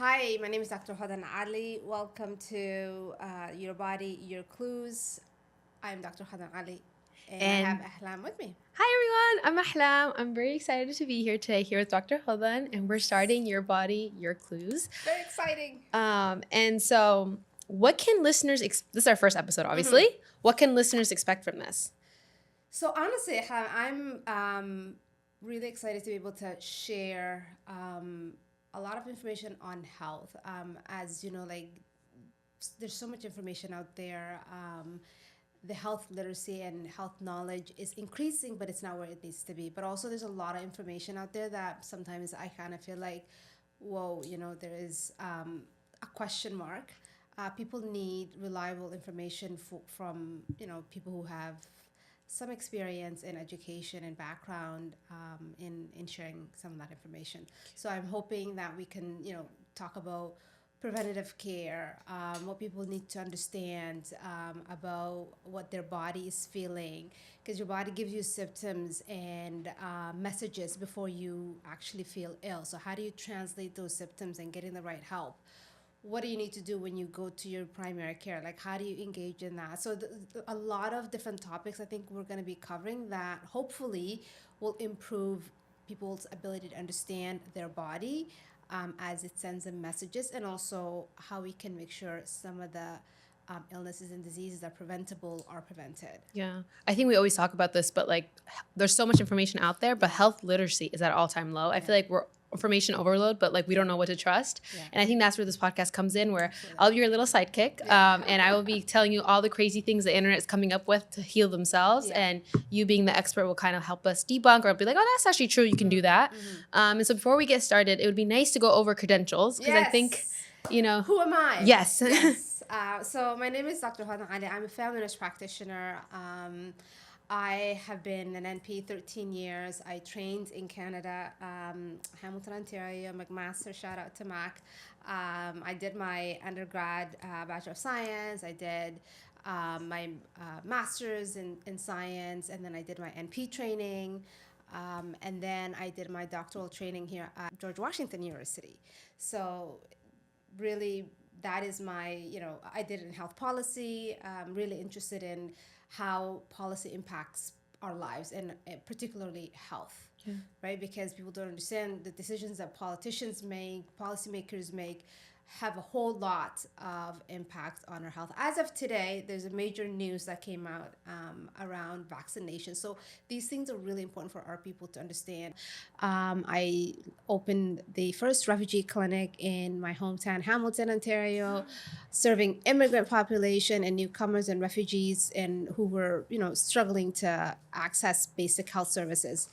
Hi, my name is Dr. Hadan Ali. Welcome to Your Body, Your Clues. I'm Dr. Hadan Ali, and I have And Ahlam with me. hi everyone, I'm Ahlam. I'm very excited to be here today here with Dr. Hodan, and we're starting Your Body, Your Clues. Very exciting. And so what can this is our first episode, obviously. What can listeners expect from this? So honestly, I'm really excited to be able to share a lot of information on health. As you know, there's so much information out there. The health literacy and health knowledge is increasing, but it's not where it needs to be. But also, there's a lot of information out there that sometimes I kind of feel like, whoa, there is a question mark. People need reliable information from people who have some experience in education and background in sharing some of that information. So I'm hoping that we can, talk about preventative care, what people need to understand about what their body is feeling, because your body gives you symptoms and messages before you actually feel ill. So how do you translate those symptoms and getting the right help? What do you need to do when you go to your primary care? Like, how do you engage in that? So a lot of different topics I think we're going to be covering that hopefully will improve people's ability to understand their body as it sends them messages, and also how we can make sure some of the illnesses and diseases that are preventable are prevented. Yeah. I think we always talk about this, but there's so much information out there, but health literacy is at all-time low. I feel like we're information overload, but we don't know what to trust. Yeah. And I think that's where this podcast comes in, where Absolutely. I'll be your little sidekick, and I will be telling you all the crazy things the internet is coming up with to heal themselves. Yeah. And you being the expert will kind of help us debunk or be like, oh, that's actually true. You can do that. And so before we get started, it would be nice to go over credentials because I think, Who am I? yes. Yes. So my name is Dr. Hadan Ali. I'm a family nurse practitioner. I have been an NP 13 years. I trained in Canada, Hamilton, Ontario, McMaster, shout out to Mac. I did my undergrad Bachelor of Science. I did my master's in science, and then I did my NP training. And then I did my doctoral training here at George Washington University. So really, that is my, I did it in health policy. I'm really interested in how policy impacts our lives, and particularly health, right? Because people don't understand the decisions that politicians make, policymakers make, have a whole lot of impact on our health. As of today, there's a major news that came out around vaccination. So these things are really important for our people to understand. I opened the first refugee clinic in my hometown, Hamilton, Ontario, serving immigrant population and newcomers and refugees and who were, struggling to access basic health services.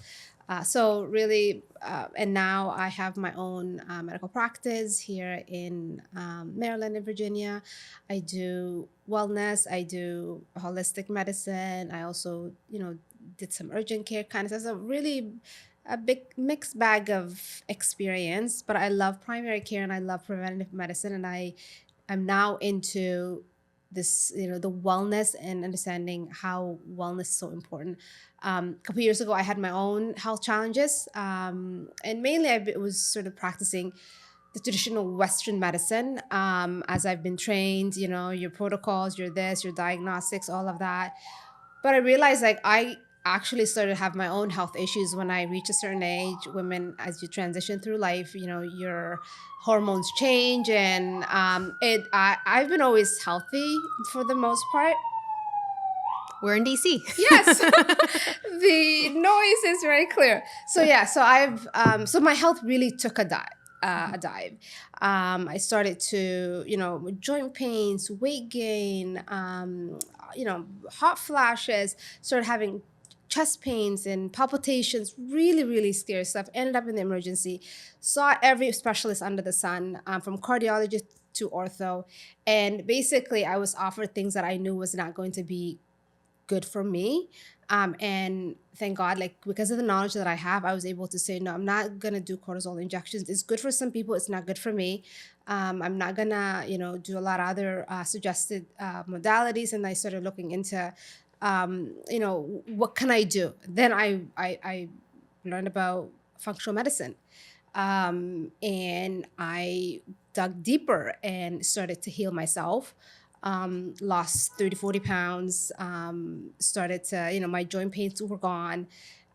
So really, and now I have my own medical practice here in Maryland and Virginia. I do wellness. I do holistic medicine. I also, did some urgent care kind of stuff. So really a big mixed bag of experience, but I love primary care and I love preventative medicine. And I'm now into this, the wellness and understanding how wellness is so important. A couple years ago, I had my own health challenges, and mainly I was sort of practicing the traditional Western medicine as I've been trained. Your protocols, your this, your diagnostics, all of that. But I realized I actually started to have my own health issues when I reach a certain age. Women, as you transition through life, your hormones change, and I've been always healthy for the most part. We're in DC. Yes, the noise is very clear. So yeah, so I've so my health really took a dive. I started to, joint pains, weight gain, hot flashes, started having chest pains and palpitations, really, really scary stuff. Ended up in the emergency, saw every specialist under the sun, from cardiologist to ortho. And basically, I was offered things that I knew was not going to be good for me. And thank God, because of the knowledge that I have, I was able to say, no, I'm not going to do cortisol injections. It's good for some people. It's not good for me. I'm not going to, do a lot of other suggested modalities. And I started looking into, what can I do? Then I learned about functional medicine. And I dug deeper and started to heal myself. Lost 30, 40 pounds, started to, my joint pains were gone.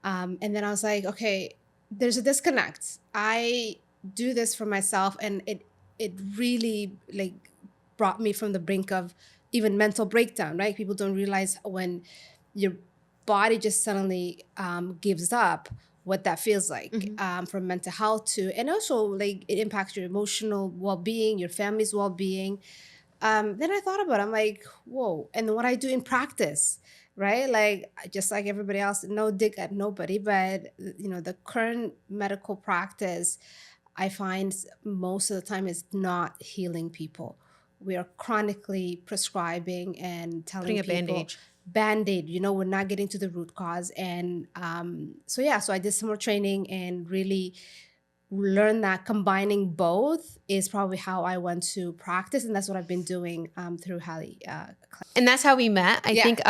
And then I was like, okay, there's a disconnect. I do this for myself, and it really like brought me from the brink of even mental breakdown, right? People don't realize when your body just suddenly gives up, what that feels like, from mental health to, and also like it impacts your emotional well-being, your family's well-being. Then I thought about it. I'm like, whoa. And what I do in practice, right? Like, just like everybody else, no dig at nobody, but the current medical practice, I find most of the time is not healing people. We are chronically prescribing and Putting telling a people bandage. band-aid, we're not getting to the root cause. And so yeah, so I did some more training and really learn that combining both is probably how I want to practice, and that's what I've been doing through Hallie. And that's how we met. I Yeah. think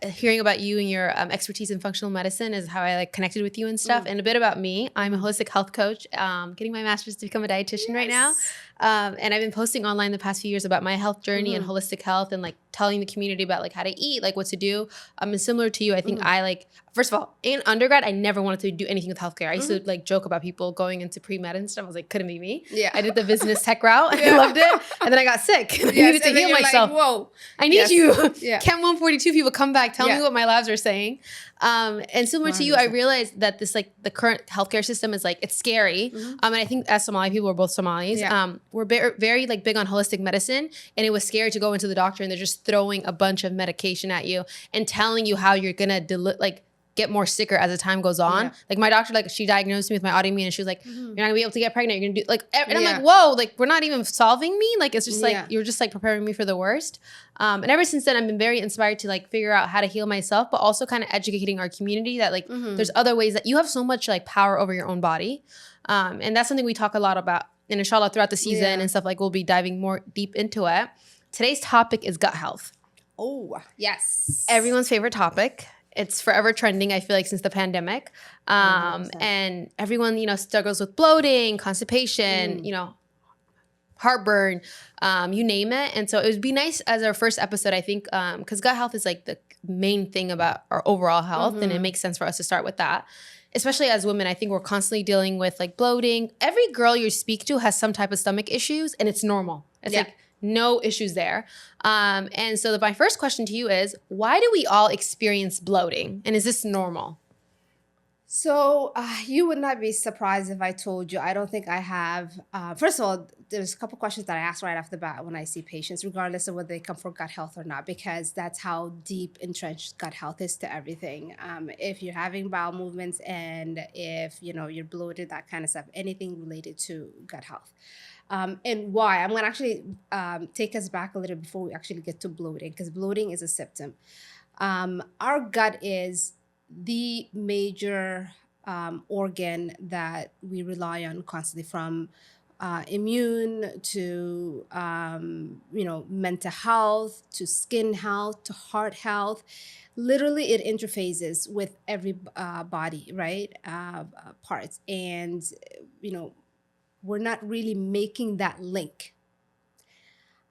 hearing about you and your expertise in functional medicine is how I like connected with you and stuff. And a bit about me, I'm a holistic health coach, getting my master's to become a dietitian right now. And I've been posting online the past few years about my health journey and holistic health, and like telling the community about like how to eat, like what to do. And similar to you, I think I like, first of all, in undergrad, I never wanted to do anything with healthcare. I used to like joke about people going into pre-med and stuff. I was like, couldn't be me. Yeah. I did the business tech route. I loved it. And then I got sick. I needed to and then heal you're myself. like, whoa. I need Yes. you. Yeah. Chem 142 people come back. Tell me what my labs are saying. And similar to you, I 100%. realized that this like the current healthcare system is like, it's scary. And I think as Somali people, we're both Somalis. Yeah. We're very like big on holistic medicine, and it was scary to go into the doctor and they're just throwing a bunch of medication at you and telling you how you're gonna get more sicker as the time goes on. Yeah. Like my doctor, like she diagnosed me with my autoimmune, and she was like, "You're not gonna be able to get pregnant. You're gonna do like," and I'm like, "Whoa!" Like we're not even solving me. Like it's just like you're just like preparing me for the worst. And ever since then, I've been very inspired to like figure out how to heal myself, but also kind of educating our community that like there's other ways that you have so much like power over your own body, and that's something we talk a lot about. And inshallah, throughout the season and stuff, like we'll be diving more deep into it. Today's topic is gut health. Oh, yes. Everyone's favorite topic. It's forever trending, I feel like, since the pandemic. 100%. And everyone, struggles with bloating, constipation, heartburn, you name it. And so it would be nice as our first episode, I think, because gut health is like the main thing about our overall health. And it makes sense for us to start with that. Especially as women, I think we're constantly dealing with like bloating. Every girl you speak to has some type of stomach issues, and it's normal. It's like no issues there. And so my first question to you is, why do we all experience bloating? And is this normal? So you would not be surprised if I told you, I don't think I have, first of all, there's a couple questions that I ask right off the bat when I see patients, regardless of whether they come for gut health or not, because that's how deep entrenched gut health is to everything. If you're having bowel movements and if, you're bloated, that kind of stuff, anything related to gut health. And why? I'm going to actually take us back a little before we actually get to bloating, because bloating is a symptom. Our gut is the major organ that we rely on constantly, from immune to mental health to skin health to heart health. Literally, it interfaces with every body, right? Parts, and we're not really making that link.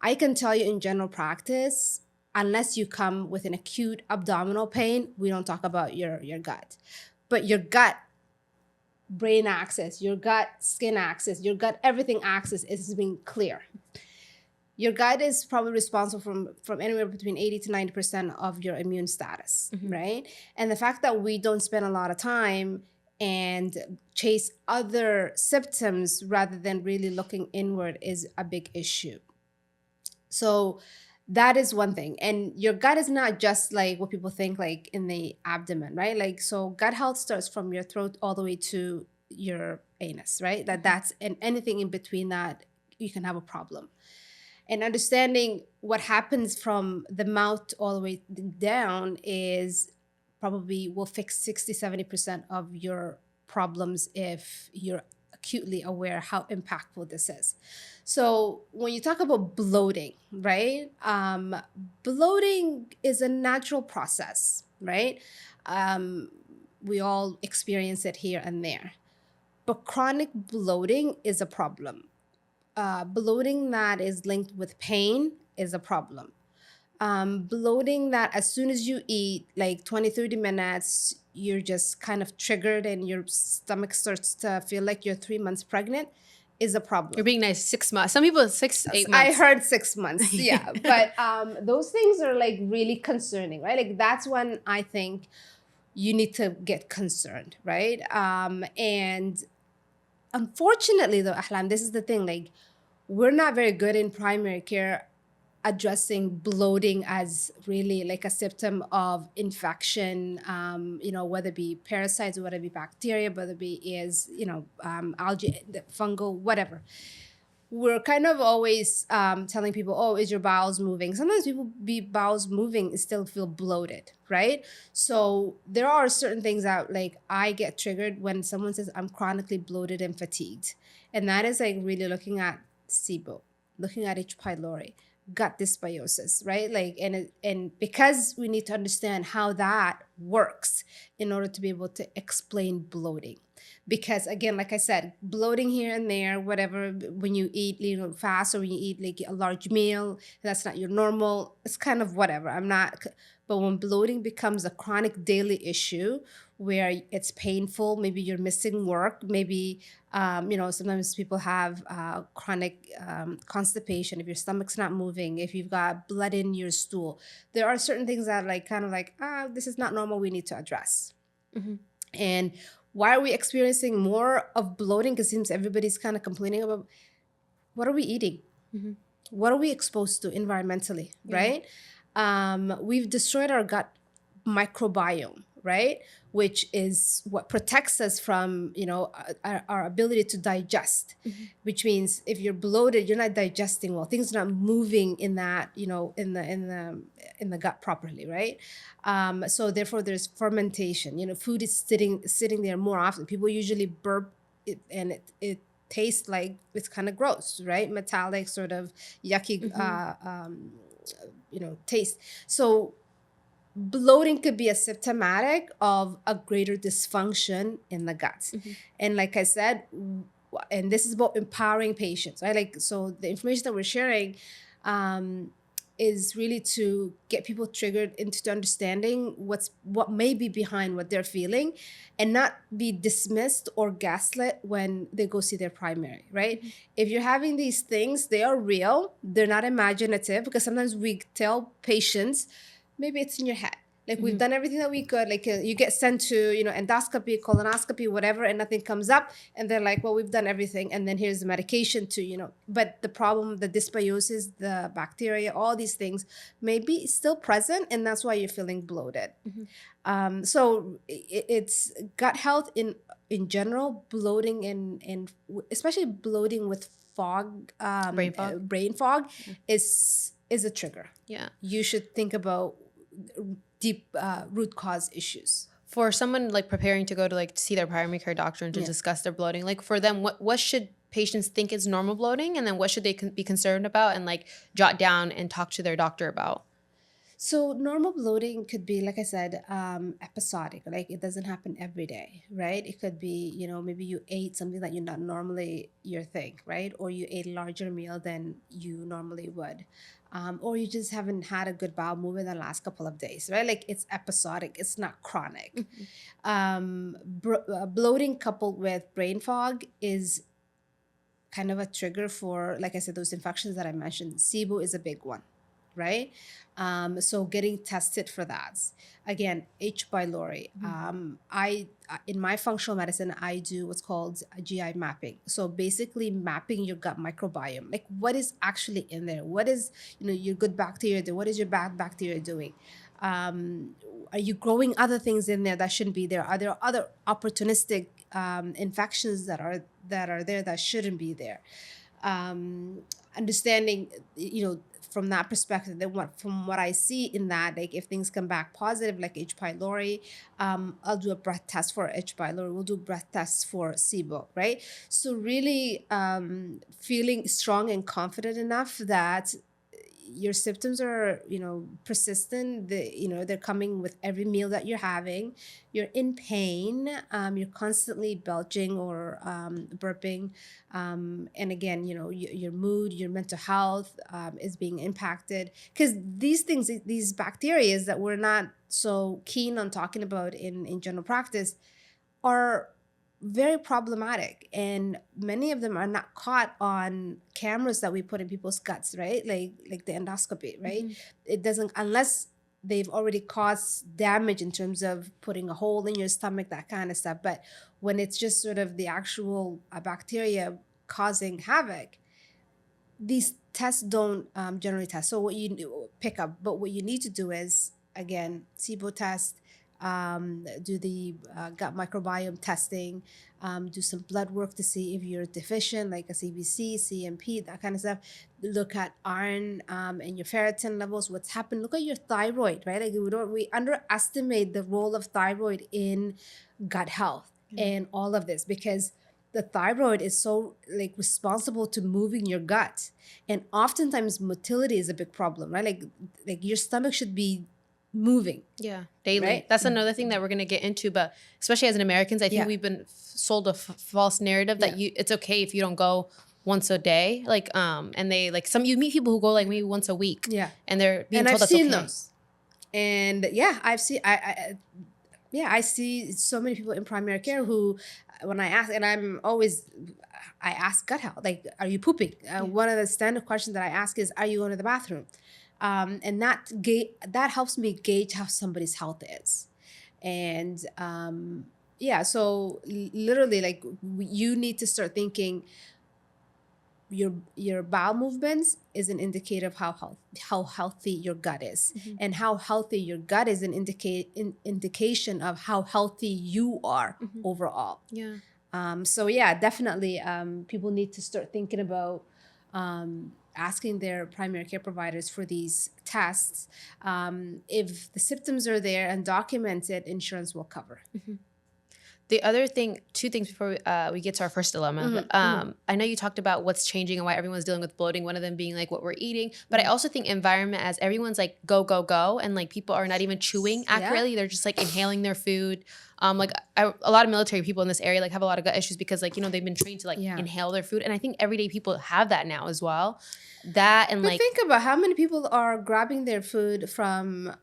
I can tell you in general practice, unless you come with an acute abdominal pain, we don't talk about your gut. But your gut brain axis, your gut skin axis, your gut everything axis is being clear. Your gut is probably responsible from anywhere between 80 to 90% of your immune status, right? And the fact that we don't spend a lot of time and chase other symptoms rather than really looking inward is a big issue. So that is one thing. And your gut is not just like what people think, like in the abdomen, right? Like, so gut health starts from your throat all the way to your anus, right? That's, and anything in between that, you can have a problem. And understanding what happens from the mouth all the way down is probably will fix 60, 70% of your problems if you're acutely aware how impactful this is. So when you talk about bloating, right? Bloating is a natural process, right? We all experience it here and there. But chronic bloating is a problem. Bloating that is linked with pain is a problem. Bloating that as soon as you eat, like 20, 30 minutes, you're just kind of triggered and your stomach starts to feel like you're 3 months pregnant is a You're problem. being nice. 6 months. Some people 6, 8 months. I heard 6 months, yeah. But those things are like really concerning, right? Like that's when I think you need to get concerned, right? And unfortunately, though, Ahlam, this is the thing, like we're not very good in primary care addressing bloating as really like a symptom of infection, whether it be parasites, whether it be bacteria, whether it be algae, fungal, whatever. We're kind of always telling people, oh, is your bowels moving? Sometimes people be bowels moving and still feel bloated, right? So there are certain things that like I get triggered when someone says I'm chronically bloated and fatigued. And that is like really looking at SIBO, looking at H. pylori, gut dysbiosis, right? Like, and because we need to understand how that works in order to be able to explain bloating. Because again, like I said, bloating here and there, whatever, when you eat, fast, or when you eat like a large meal, that's not your normal, it's kind of whatever. But when bloating becomes a chronic daily issue where it's painful, maybe you're missing work, maybe, sometimes people have chronic constipation, if your stomach's not moving, if you've got blood in your stool, there are certain things that like kind of like, this is not normal, we need to address. And why are we experiencing more of bloating? Because it seems everybody's kind of complaining about what are we eating? What are we exposed to environmentally, right? We've destroyed our gut microbiome, right? Which is what protects us from, our ability to digest, which means if you're bloated, you're not digesting well. Things are not moving in that, in the gut properly, right? So therefore there's fermentation. Food is sitting there more often. People usually burp it, and it tastes like it's kind of gross, right? Metallic, sort of yucky, taste. So bloating could be a symptomatic of a greater dysfunction in the gut. And like I said, and this is about empowering patients, right? Like, so the information that we're sharing is really to get people triggered into understanding what may be behind what they're feeling, and not be dismissed or gaslit when they go see their primary, right? If you're having these things, they are real. They're not imaginative, because sometimes we tell patients, maybe it's in your head. Like we've done everything that we could. Like you get sent to, endoscopy, colonoscopy, whatever, and nothing comes up. And they're like, well, we've done everything. And then here's the medication to, but the problem, the dysbiosis, the bacteria, all these things may be still present. And that's why you're feeling bloated. So it's gut health in general, bloating and especially bloating with fog, brain fog is a trigger. Yeah. You should think about deep root cause issues. For someone like preparing to go to like see their primary care doctor and to discuss their bloating, like for them, what should patients think is normal bloating, and then what should they be concerned about and like jot down and talk to their doctor about? So normal bloating could be, like I said, episodic. Like it doesn't happen every day, right? It could be, maybe you ate something that you're not normally your thing, right? Or you ate a larger meal than you normally would. Or you just haven't had a good bowel movement in the last couple of days, right? Like it's episodic, it's not chronic. Bloating coupled with brain fog is kind of a trigger for, like I said, those infections that I mentioned. SIBO is a big one, right? So getting tested for that. Again, H. pylori. I in my functional medicine, I do what's called a GI mapping. So basically mapping your gut microbiome, like what is actually in there. What is your good bacteria doing? What is your bad bacteria doing? Are you growing other things in there that shouldn't be there? Are there other opportunistic infections that are there that shouldn't be there? Understanding, from that perspective, that from what I see in that, like if things come back positive, like H. pylori, I'll do a breath test for H. pylori. We'll do breath tests for SIBO, right? So really feeling strong and confident enough that your symptoms are, persistent. They're coming with every meal that you're having. You're in pain. You're constantly belching or burping. And again, your mood, your mental health is being impacted, because these things, these bacteria that we're not so keen on talking about in general practice, are very problematic, and many of them are not caught on cameras that we put in people's guts, right? Like the endoscopy, right? It doesn't, unless they've already caused damage in terms of putting a hole in your stomach, that kind of stuff. But when it's just sort of the actual bacteria causing havoc, these tests don't generally test. So what you pick up, but what you need to do is, again, SIBO test, do the gut microbiome testing, do some blood work to see if you're deficient, like a CBC, CMP, that kind of stuff. Look at iron and your ferritin levels, what's happened. Look at your thyroid, right? Like we underestimate the role of thyroid in gut health and all of this, because the thyroid is so responsible to moving your gut, and oftentimes motility is a big problem, right? Like your stomach should be moving. Yeah, daily. Right? That's another thing that we're going to get into, but especially as an Americans, I think Yeah. we've been sold a false narrative that it's okay if you don't go once a day, and they you meet people who go like maybe once a week, and they're being And told I've that's seen okay. those, and I see so many people in primary care who, when I ask, and I ask gut health, like, are you pooping? One of the standard questions that I ask is, are you going to the bathroom? And that helps me gauge how somebody's health is. And so literally, like, you need to start thinking, your bowel movements is an indicator of how healthy your gut is, and how healthy your gut is an indication of how healthy you are overall. Yeah. So yeah, definitely, people need to start thinking about asking their primary care providers for these tests. If the symptoms are there and documented, insurance will cover. The other thing, two things before we get to our first dilemma. I know you talked about what's changing and why everyone's dealing with bloating, one of them being like what we're eating. But I also think environment, as everyone's like go, go, go. And like people are not even chewing accurately. They're just like inhaling their food. A lot of military people in this area like have a lot of gut issues because they've been trained to inhale their food. And I think everyday people have that now as well. But think about how many people are grabbing their food from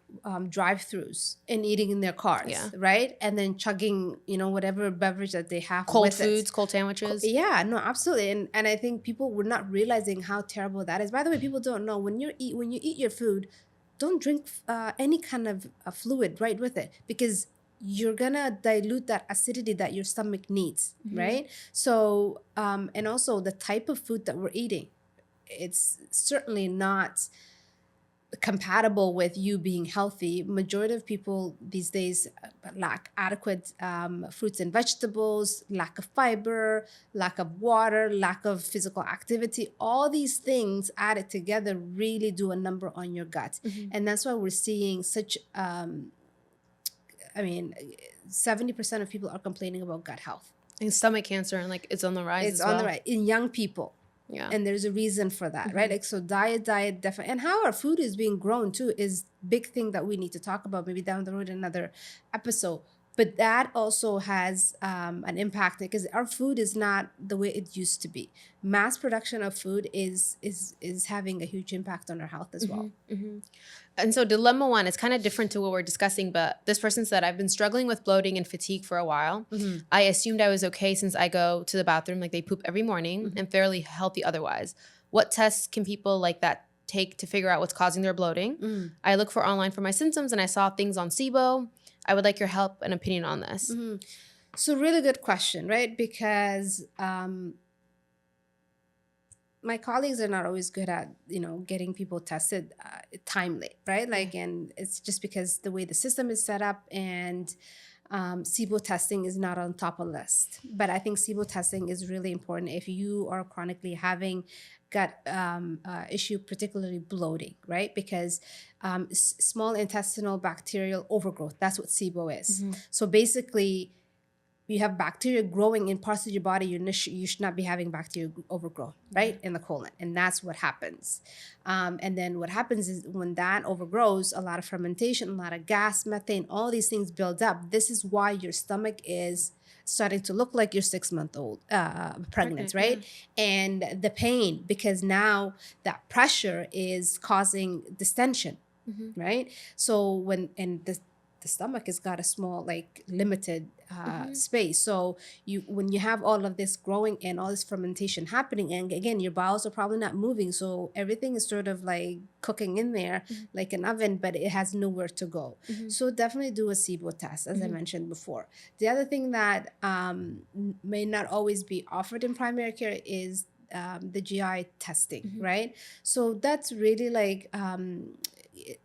drive-throughs and eating in their cars, right? And then chugging, whatever beverage that they have. Cold foods, cold sandwiches. Yeah, no, absolutely. And I think people were not realizing how terrible that is. By the way, people don't know, when you eat your food, don't drink any kind of fluid right with it, because you're gonna dilute that acidity that your stomach needs, right? So, and also the type of food that we're eating, it's certainly not compatible with you being healthy. Majority of people these days lack adequate fruits and vegetables, lack of fiber, lack of water, lack of physical activity. All these things added together really do a number on your gut. And that's why we're seeing such 70% of people are complaining about gut health. And stomach cancer, and it's on the rise. It's on the rise in young people. Yeah. And there's a reason for that, right? Like, so diet, definitely. And how our food is being grown too is big thing that we need to talk about maybe down the road in another episode. But that also has an impact, because our food is not the way it used to be. Mass production of food is having a huge impact on our health as well. And so dilemma one is kind of different to what we're discussing, but this person said, I've been struggling with bloating and fatigue for a while. I assumed I was okay since I go to the bathroom, like they poop every morning, and fairly healthy otherwise. What tests can people like that take to figure out what's causing their bloating? I look for online for my symptoms, and I saw things on SIBO. I would like your help and opinion on this. So really good question, right? Because my colleagues are not always good at, getting people tested timely, right? And it's just because the way the system is set up, and SIBO testing is not on top of the list. But I think SIBO testing is really important if you are chronically having gut issue, particularly bloating, right? Because small intestinal bacterial overgrowth, that's what SIBO is. So basically, you have bacteria growing in parts of your body you should not be having bacteria overgrow, right, in the colon, and that's what happens. And then what happens is when that overgrows, a lot of fermentation, a lot of gas, methane, all these things build up. This is why your stomach is starting to look like you're 6 month old pregnant, Pregnant, yeah. right? And the pain, because now that pressure is causing distension, right? So when and the stomach has got a small, like, limited space. So when you have all of this growing and all this fermentation happening, and again, your bowels are probably not moving, so everything is sort of like cooking in there like an oven, but it has nowhere to go. So definitely do a SIBO test, as I mentioned before. The other thing that may not always be offered in primary care is the GI testing, right? So that's really like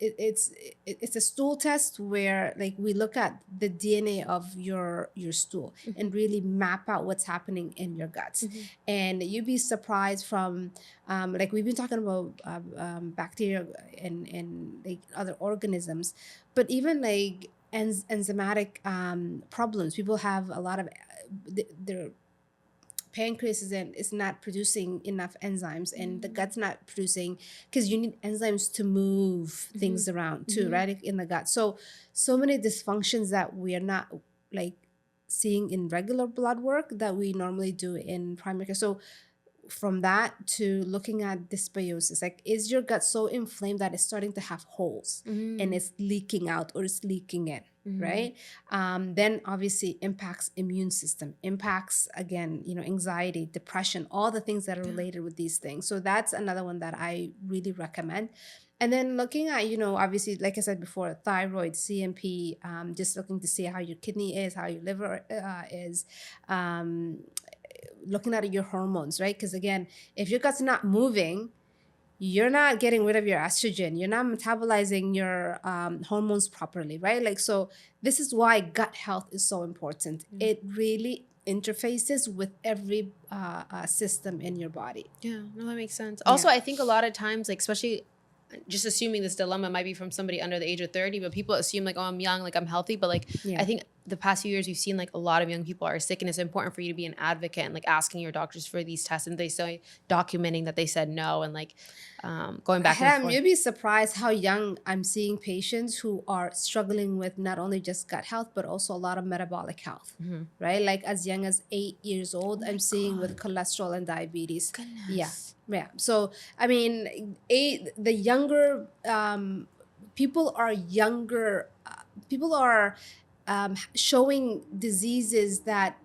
it's a stool test where, like, we look at the DNA of your stool and really map out what's happening in your guts. And you'd be surprised from like we've been talking about bacteria and like other organisms, but even like enzymatic problems. People have a lot of their pancreas is not producing enough enzymes, and the gut's not producing, because you need enzymes to move things around too, right, like, in the gut. So many dysfunctions that we are not, like, seeing in regular blood work that we normally do in primary care. So from that to looking at dysbiosis, like, is your gut so inflamed that it's starting to have holes and it's leaking out or it's leaking in, right? Then obviously impacts immune system, impacts, again, anxiety, depression, all the things that are related with these things. So that's another one that I really recommend. And then looking at, obviously, like I said before, thyroid, CMP, just looking to see how your kidney is, how your liver is, looking at your hormones, right? Because again, if your gut's not moving, you're not getting rid of your estrogen, you're not metabolizing your hormones properly, right? Like, so this is why gut health is so important. It really interfaces with every system in your body. Yeah, no, that makes sense. Also, I think a lot of times, like, especially just assuming this dilemma might be from somebody under the age of 30, but people assume like, oh, I'm young, like I'm healthy. But like, I think the past few years we've seen like a lot of young people are sick, and it's important for you to be an advocate and like asking your doctors for these tests, and they say documenting that they said no, and like going back and forth. You'd be surprised how young I'm seeing patients who are struggling with not only just gut health, but also a lot of metabolic health, right? Like as young as 8 years old, I'm seeing with cholesterol and diabetes. Goodness. Yeah. So, I mean, the younger people are younger, people are showing diseases that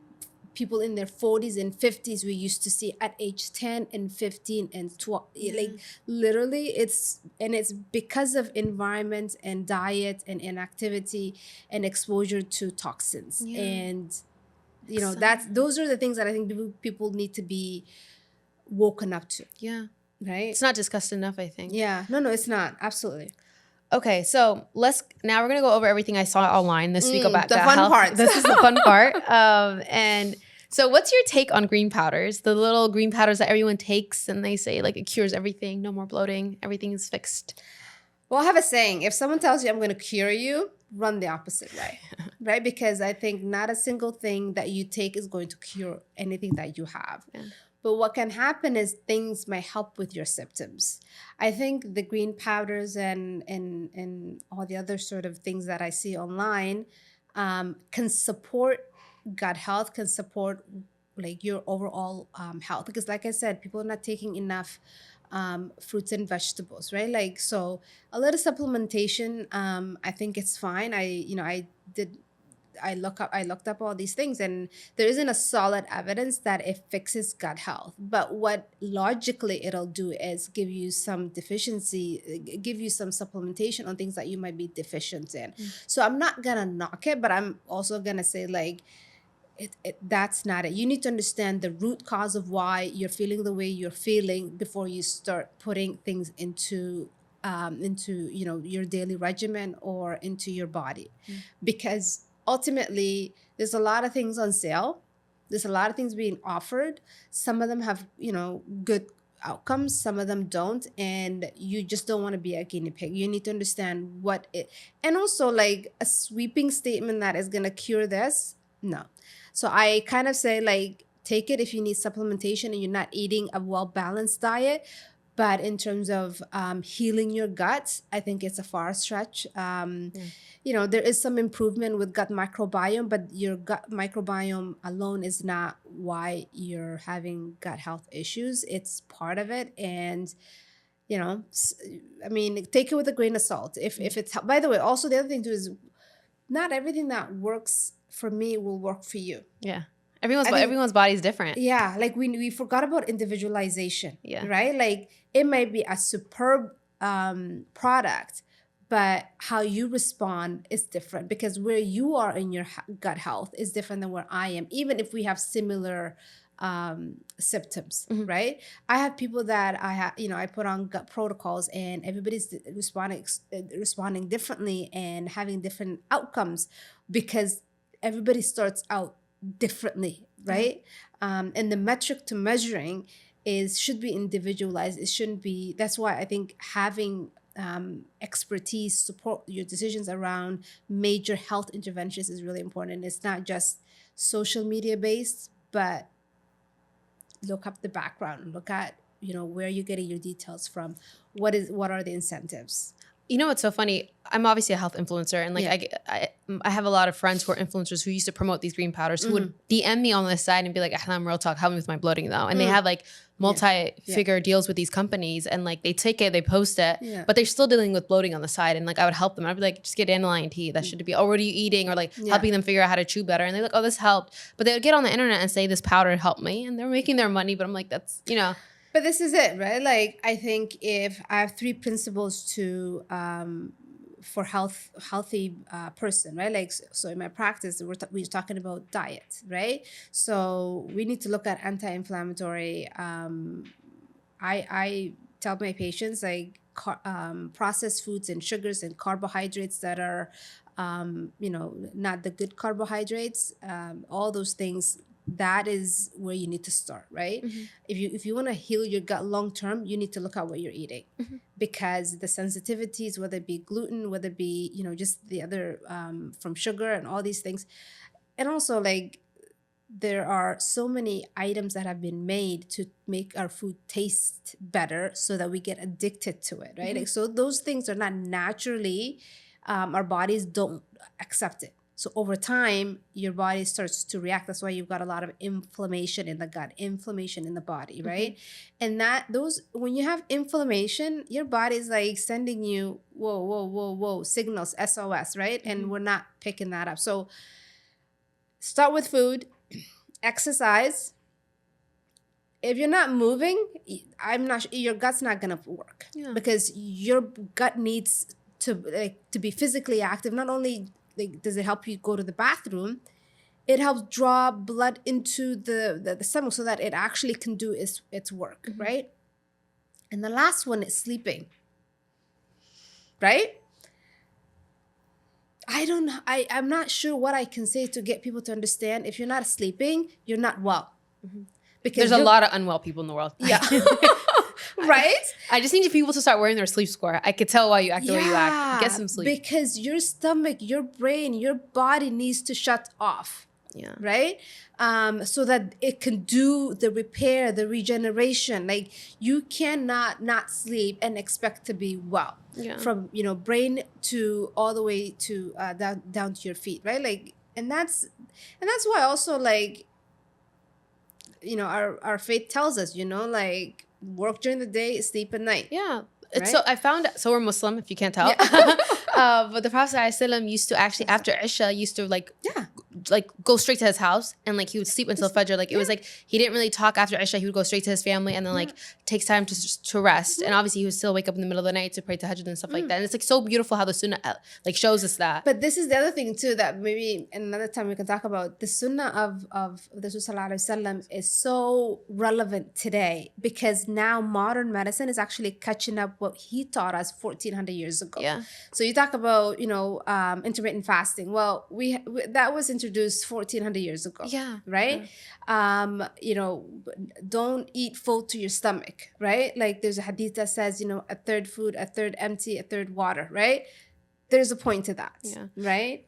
people in their 40s and 50s we used to see at age 10 and 15 and 12. Like, literally, it's because of environment and diet and inactivity and exposure to toxins. And those are the things that I think people need to be woken up to. Right? It's not discussed enough, I think. No, it's not. Absolutely. Okay, so now we're gonna go over everything I saw online this week about the gut fun health. part. This is the fun part. And so, what's your take on green powders? The little green powders that everyone takes, and they say like it cures everything, no more bloating, everything is fixed. Well, I have a saying: if someone tells you I'm going to cure you, run the opposite way, right? Because I think not a single thing that you take is going to cure anything that you have. But what can happen is things may help with your symptoms. I think the green powders and all the other sort of things that I see online can support gut health, can support like your overall health. Because like I said, people are not taking enough fruits and vegetables, right? Like, so a little supplementation, I think it's fine. I looked up all these things, and there isn't a solid evidence that it fixes gut health. But what logically it'll do is give you some supplementation on things that you might be deficient in. So I'm not gonna knock it, but I'm also gonna say, like, that's not it. You need to understand the root cause of why you're feeling the way you're feeling before you start putting things into your daily regimen or into your body. Because ultimately there's a lot of things on sale, there's a lot of things being offered. Some of them have good outcomes, some of them don't, and you just don't want to be a guinea pig. You need to understand what it, and also, like, a sweeping statement that is going to cure this, no. So I kind of say like take it if you need supplementation and you're not eating a well balanced diet. But in terms of healing your gut, I think it's a far stretch. There is some improvement with gut microbiome, but your gut microbiome alone is not why you're having gut health issues. It's part of it. And, you know, I mean, take it with a grain of salt. If it's, by the way, also the other thing too is not everything that works for me will work for you. Yeah. I think- Everyone's body is different. Yeah, like we forgot about individualization, Yeah. right? Like it might be a superb product, but how you respond is different because where you are in your gut health is different than where I am, even if we have similar symptoms, right? I have people that I put on gut protocols and everybody's responding differently and having different outcomes because everybody starts out differently, right? And the metric to measuring should be individualized. It shouldn't be. That's why I think having expertise support your decisions around major health interventions is really important. It's not just social media based, but look up the background. Look at where you're getting your details from. What are the incentives? You know what's so funny? I'm obviously a health influencer, and like I have a lot of friends who are influencers who used to promote these green powders who would DM me on the side and be like, "Ahlam, real talk, help me with my bloating though." And they have like multi-figure deals with these companies, and like they take it, they post it, but they're still dealing with bloating on the side. And like I would help them. I'd be like, "Just get dandelion tea. That should be. Oh, what are you eating?" Or like helping them figure out how to chew better. And they're like, "Oh, this helped." But they would get on the internet and say this powder helped me, and they're making their money. But I'm like, that's But this is it, right? Like I think if I have three principles to for healthy person, right? Like so in my practice we're talking about diet, right? So we need to look at anti-inflammatory. I tell my patients like processed foods and sugars and carbohydrates that are not the good carbohydrates, all those things, that is where you need to start, right? If you want to heal your gut long term, you need to look at what you're eating, because the sensitivities, whether it be gluten, whether it be just the other from sugar and all these things, and also like there are so many items that have been made to make our food taste better so that we get addicted to it, right? Like so those things are not naturally, our bodies don't accept it. So over time, your body starts to react. That's why you've got a lot of inflammation in the gut, inflammation in the body, right? And when you have inflammation, your body's like sending you whoa signals, SOS, right? And we're not picking that up. So start with food, exercise. If you're not moving, your gut's not gonna work, because your gut needs to be physically active. Not only does it help you go to the bathroom, it helps draw blood into the stomach so that it actually can do its work, right? And the last one is sleeping, right? I'm not sure what I can say to get people to understand. If you're not sleeping, you're not well. Because there's a lot of unwell people in the world. Yeah. Right? I just need people to start wearing their sleep score. I could tell why you act the way you act. Get some sleep. Because your stomach, your brain, your body needs to shut off. Yeah. Right? So that it can do the repair, the regeneration. Like you cannot not sleep and expect to be well. Yeah. From brain to all the way to down to your feet, right? Like, and that's why also like our faith tells us, like work during the day, sleep at night. Yeah. Right? So I found, so we're Muslim, if you can't tell. But the Prophet ﷺ used to actually, after Isha, used to like go straight to his house, and like he would sleep until Fajr. Like it was like he didn't really talk after Isha. He would go straight to his family and then like takes time to rest. And obviously he would still wake up in the middle of the night to pray tahajjud and stuff like that. And it's like so beautiful how the Sunnah like shows us that. But this is the other thing too that maybe another time we can talk about. The Sunnah of the Rasul is so relevant today because now modern medicine is actually catching up what he taught us 1400 years ago. Yeah. So you talk about intermittent fasting. Well, we that was introduced 1400 years ago. Yeah. Right. Yeah. Don't eat full to your stomach. Right. Like there's a hadith that says a third food, a third empty, a third water. Right. There's a point to that. Yeah. Right.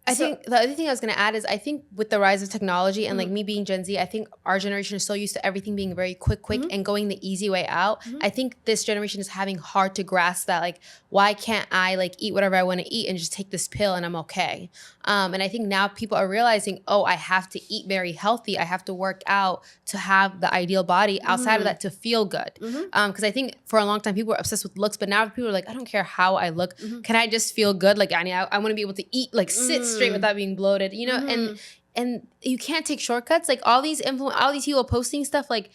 I So think the other thing I was going to add is I think with the rise of technology and like me being Gen Z, I think our generation is so used to everything being very quick and going the easy way out. I think this generation is having hard to grasp that, like, why can't I like eat whatever I want to eat and just take this pill and I'm okay? And I think now people are realizing, oh, I have to eat very healthy. I have to work out to have the ideal body. Outside of that, to feel good. Because I think for a long time people were obsessed with looks, but now people are like, I don't care how I look. Can I just feel good? Like I want to be able to eat, like sit straight without being bloated, you know? And you can't take shortcuts. Like all these people posting stuff, like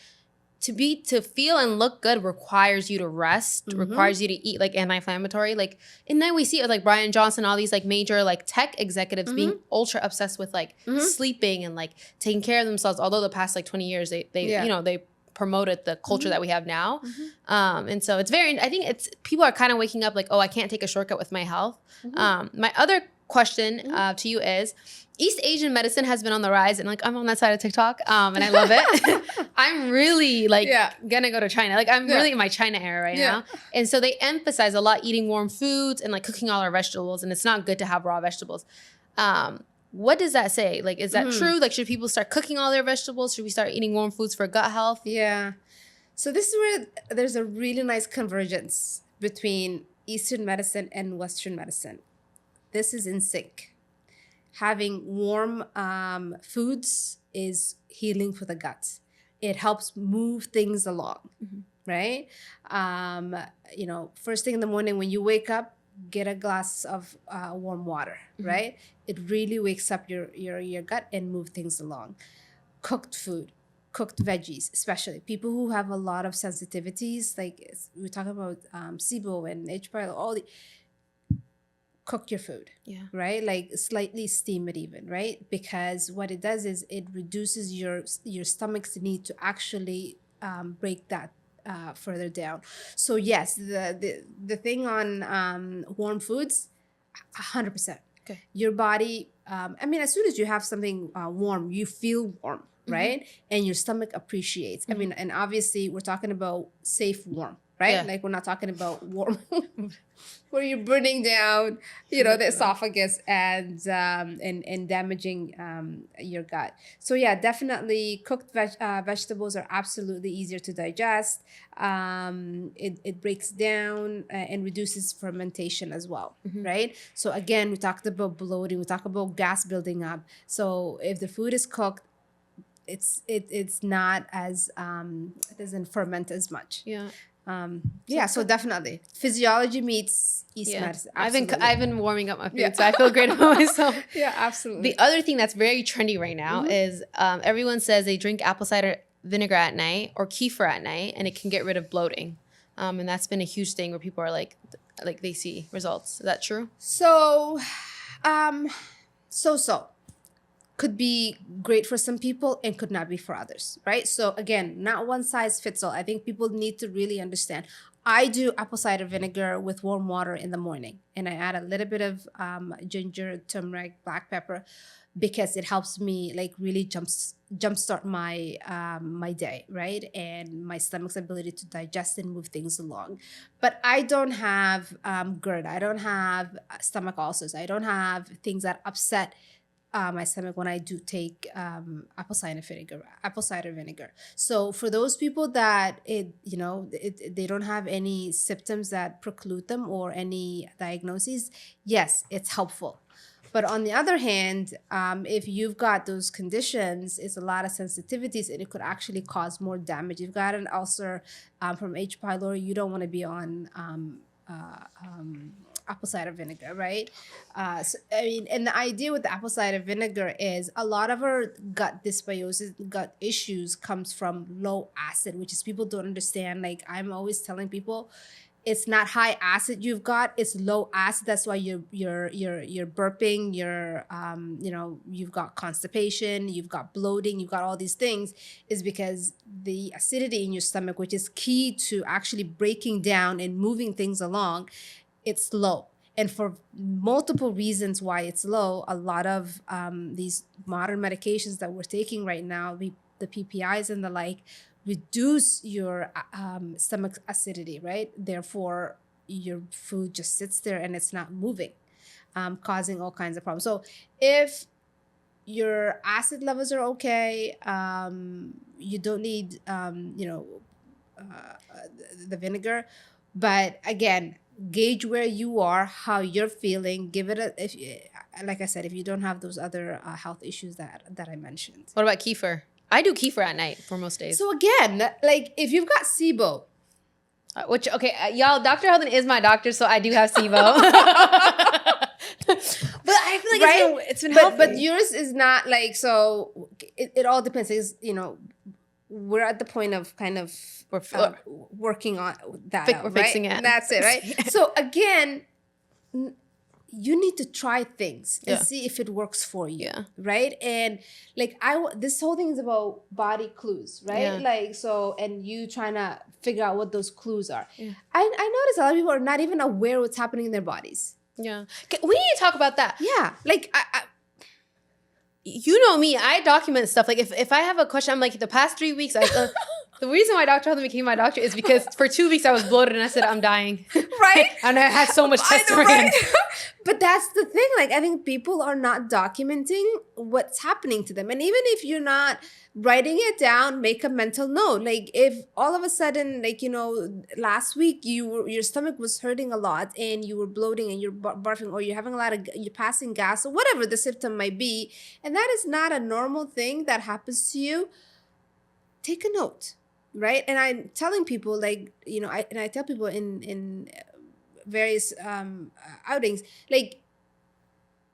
to feel and look good requires you to rest, requires you to eat like anti-inflammatory. Like, and then we see it with like Brian Johnson, all these like major like tech executives being ultra obsessed with like sleeping and like taking care of themselves. Although the past like 20 years they you know, they promoted the culture that we have now. And so it's very, I think it's, people are kind of waking up like, oh, I can't take a shortcut with my health. My other question to you is, East Asian medicine has been on the rise, and like I'm on that side of TikTok, and I love it. I'm really like gonna go to China. Like I'm really in my China era right now, and so they emphasize a lot eating warm foods and like cooking all our vegetables, and it's not good to have raw vegetables. What does that say? Like, is that true? Like, should people start cooking all their vegetables? Should we start eating warm foods for gut health? Yeah. So this is where there's a really nice convergence between Eastern medicine and Western medicine. This is in sync. Having warm foods is healing for the gut. It helps move things along, right? You know, first thing in the morning when you wake up, get a glass of warm water, right? It really wakes up your gut and move things along. Cooked food, cooked veggies, especially people who have a lot of sensitivities, like we're talking about SIBO and H. pylori, all the cook your food, right? Like slightly steam it even, right? Because what it does is it reduces your stomach's need to actually break that further down. So yes, the thing on warm foods, 100%. Okay. Your body, I mean, as soon as you have something warm, you feel warm, right? And your stomach appreciates. I mean, and obviously we're talking about safe warm, right? Yeah. Like we're not talking about warm where you're burning down, you know, the esophagus and damaging your gut. So yeah, definitely cooked vegetables are absolutely easier to digest. It breaks down and reduces fermentation as well, right? So again, we talked about bloating, we talked about gas building up. So if the food is cooked, it's not as it doesn't ferment as much. So definitely physiology meets East medicine. I've been warming up my food, so I feel great about myself. Absolutely. The other thing that's very trendy right now is everyone says they drink apple cider vinegar at night or kefir at night, and it can get rid of bloating. And that's been a huge thing where people are like they see results. Is that true? So, so could be great for some people and could not be for others, right? So again, not one size fits all. I think people need to really understand. I do apple cider vinegar with warm water in the morning, and I add a little bit of ginger, turmeric, black pepper, because it helps me like really jumpstart my my day, right? And my stomach's ability to digest and move things along. But I don't have GERD. I don't have stomach ulcers. I don't have things that upset my stomach when I do take apple cider vinegar. So for those people that they don't have any symptoms that preclude them or any diagnoses, yes, it's helpful. But on the other hand, if you've got those conditions, it's a lot of sensitivities and it could actually cause more damage. You've got an ulcer from H. pylori, you don't want to be on apple cider vinegar, right? So, I mean, and the idea with the apple cider vinegar is a lot of our gut dysbiosis, gut issues comes from low acid, which is people don't understand. Like I'm always telling people, it's not high acid you've got, it's low acid. That's why you're burping, you've got constipation, you've got bloating, you've got all these things, is because the acidity in your stomach, which is key to actually breaking down and moving things along, it's low. And for multiple reasons why it's low, a lot of these modern medications that we're taking right now, the PPIs and the like, reduce your stomach acidity, right? Therefore, your food just sits there and it's not moving. causing all kinds of problems. So if your acid levels are okay, you don't need, the vinegar. But again, gauge where you are, how you're feeling. Give it a, if you, like I said, if you don't have those other health issues that I mentioned. What about kefir? I do kefir at night for most days. So again, like if you've got SIBO, Which, okay, y'all, Dr. Heldon is my doctor, so I do have SIBO. But I feel like right? it's been healthy. But yours is not like, so it all depends. Is, we're at the point of kind of working on that out, We're right? fixing it. That's it, right? So again, you need to try things and see if it works for you, right? And like this whole thing is about body clues, right? Like, so, and you trying to figure out what those clues are. I notice a lot of people are not even aware what's happening in their bodies. Yeah, we need to talk about that. Yeah, like you know me, I document stuff. Like if I have a question, I'm like, the past 3 weeks, the reason why Dr. Heldon became my doctor is because for 2 weeks I was bloated and I said I'm dying, right? And I had so much testosterone. Right? But that's the thing. Like, I think people are not documenting what's happening to them. And even if you're not writing it down, make a mental note. Like, if all of a sudden, like, last week your stomach was hurting a lot and you were bloating and you're barfing, or you're having you're passing gas, or whatever the symptom might be, and that is not a normal thing that happens to you, take a note, right? And I'm telling people, like, I tell people in various outings, like,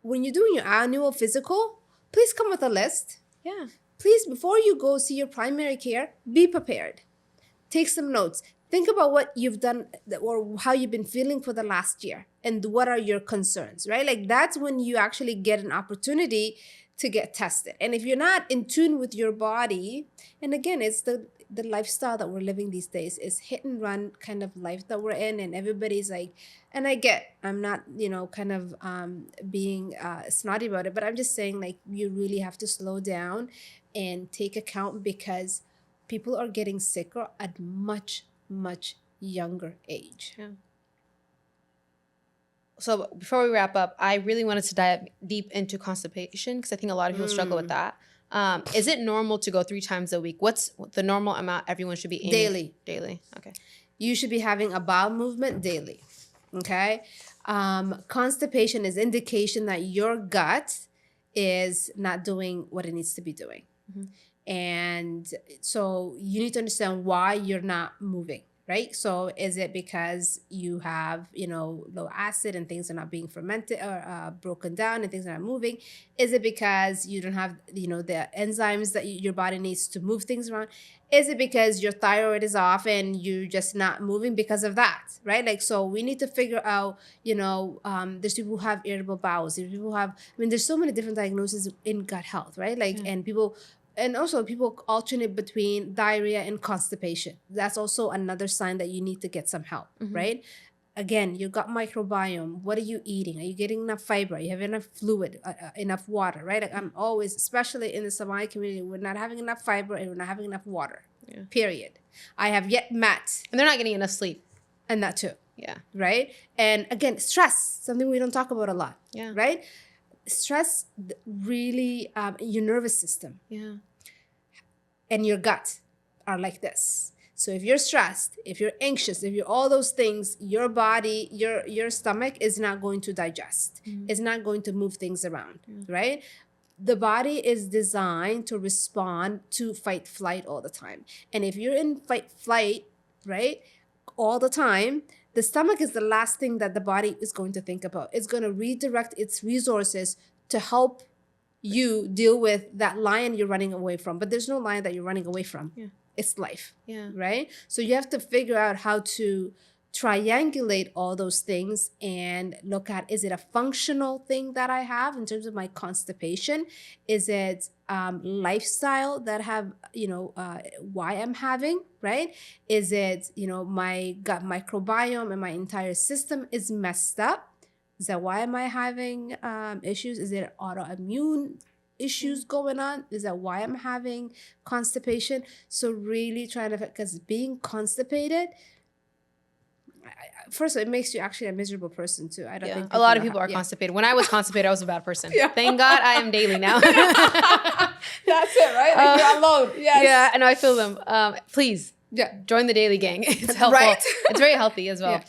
when you're doing your annual physical, please come with a list. Yeah. Please, before you go see your primary care, be prepared. Take some notes. Think about what you've done or how you've been feeling for the last year and what are your concerns, right? Like, that's when you actually get an opportunity to get tested. And if you're not in tune with your body, and again, it's the lifestyle that we're living these days, is hit and run kind of life that we're in, and everybody's like, and I'm not, kind of being snotty about it, but I'm just saying, like, you really have to slow down and take account, because people are getting sicker at much, much younger age. Yeah. So before we wrap up, I really wanted to dive deep into constipation, because I think a lot of people struggle with that. Is it normal to go 3 times a week? What's the normal amount everyone should be aiming? Daily. Okay. You should be having a bowel movement daily. Okay. Constipation is indication that your gut is not doing what it needs to be doing. And so you need to understand why you're not moving, right? So is it because you have, low acid and things are not being fermented or broken down and things are not moving? Is it because you don't have, the enzymes that your body needs to move things around? Is it because your thyroid is off and you're just not moving because of that, right? Like, so we need to figure out, there's people who have irritable bowels. There's people who have, there's so many different diagnoses in gut health, right? Like, and also people alternate between diarrhea and constipation. That's also another sign that you need to get some help, right? Again, your gut microbiome. What are you eating? Are you getting enough fiber? Are you having enough fluid, enough water, right? Like, I'm always, especially in the Somali community, we're not having enough fiber and we're not having enough water, period. I have yet met. And they're not getting enough sleep. And that too. Yeah. Right? And again, stress, something we don't talk about a lot, right? Stress really, your nervous system and your gut are like this. So if you're stressed, if you're anxious, if you're all those things, your body, your stomach is not going to digest. It's not going to move things around, right? The body is designed to respond to fight, flight all the time. And if you're in fight, flight, right, all the time, the stomach is the last thing that the body is going to think about. It's going to redirect its resources to help you deal with that lion you're running away from. But there's no lion that you're running away from. It's life, right? So you have to figure out how to triangulate all those things and look at, is it a functional thing that I have in terms of my constipation? Is it lifestyle that have, why I'm having, right? Is it, my gut microbiome and my entire system is messed up? Is that why am I having issues? Is it autoimmune issues going on? Is that why I'm having constipation? So really trying to, because being constipated, first of all, it makes you actually a miserable person too. I don't think a lot of know people are yeah. constipated. When I was constipated, I was a bad person. Yeah. Thank God I am daily now. That's it, right? Like you're alone. Yes. Yeah, I know. I feel them. Please Yeah. join the daily gang. It's helpful. Right? It's very healthy as well. Yeah.